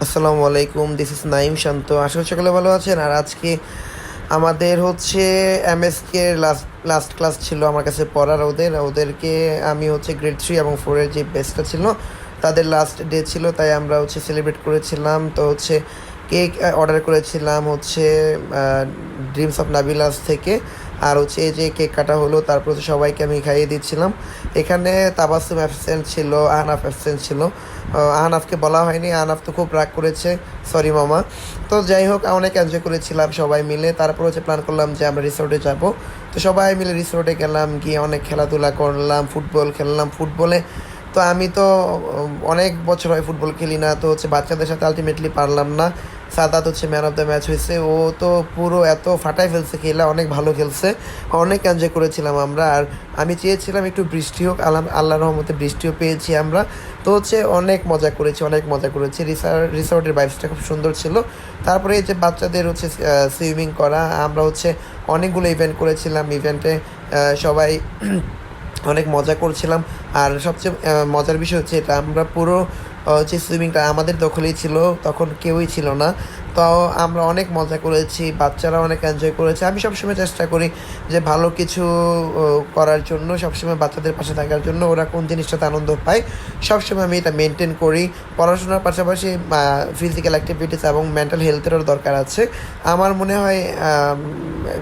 আসসালামু আলাইকুম, this is Naim শান্ত। আসলে সকালে ভালো আছেন। আর আজকে আমাদের এমএসকে লাস্ট লাস্ট ক্লাস ছিল আমার কাছে পড়ার। ওদেরকে আমি গ্রেড 3 এবং 4-এর যে বেস্টটা ছিল তাদের লাস্ট ডে ছিল, তাই আমরা সেলিব্রেট করেছিলাম। তো কেক অর্ডার করেছিলাম ড্রিমস অফ নাবিলাস থেকে। আর এই যে কেক কাটা হলো, তারপর সবাইকে আমি খাইয়ে দিচ্ছিলাম। এখানে তাবাসসুম অ্যাবসেন্ট ছিল, আহনাফ অ্যাবসেন্ট ছিল। আহনাফকে বলা হয়নি, আহনাফ তো খুব রাগ করেছে, সরি মামা। তো যাই হোক, অনেক এনজয় করেছিলাম সবাই মিলে। তারপর প্ল্যান করলাম যে আমরা রিসোর্টে যাব। তো সবাই মিলে রিসোর্টে গেলাম, গিয়ে অনেক খেলাধুলা করলাম, ফুটবল খেললাম। ফুটবলে তো আমি তো অনেক বছর হয় ফুটবল খেলি না, তো বাচ্চাদের সাথে আলটিমেটলি পারলাম না। Sadat man of the match হয়েছে। ও তো পুরো এত ফাটাই ফেলছে, খেলা অনেক ভালো খেলছে, অনেক এনজয় করেছিলাম আমরা। আর আমি চেয়েছিলাম একটু বৃষ্টি হোক, আল্লাহর রহমতে বৃষ্টিও পেয়েছি আমরা। তো অনেক মজা করেছি, অনেক মজা করেছি। রিসর্টের ভাইবসটা খুব সুন্দর ছিল। তারপরে এই যে বাচ্চাদের সুইমিং করা, আমরা অনেকগুলো ইভেন্ট করেছিলাম। ইভেন্টে সবাই অনেক মজা করছিলাম। আর সবচেয়ে মজার বিষয় এটা, আমরা পুরো সুইমিংটা আমাদের দখলেই ছিল, তখন কেউই ছিল না। তো আমরা অনেক মজা করেছি, বাচ্চারা অনেক এনজয় করেছে। আমি সবসময় চেষ্টা করি যে ভালো কিছু করার জন্য, সবসময় বাচ্চাদের পাশে থাকার জন্য। ওরা কোন জিনিসটাতে আনন্দ পায় সবসময় আমি এটা মেনটেন করি। পড়াশোনার পাশাপাশি ফিজিক্যাল অ্যাক্টিভিটিস এবং মেন্টাল হেলথেরও দরকার আছে। আমার মনে হয়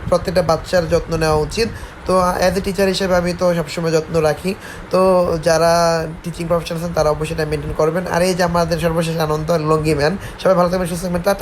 প্রত্যেকটা বাচ্চার যত্ন নেওয়া উচিত। তো অ্যাজ এ টিচার হিসেবে আমি তো সবসময় যত্ন রাখি। তো যারা টিচিং প্রফেশন আছেন তারা অবশ্যই এটা মেনটেন করবেন। আর এই যে আমাদের সর্বশেষ আনন্দ, লঙ্গি ম্যান। সবাই ভালো থাকবেন, সুস্থ থাকবেন, টাটা।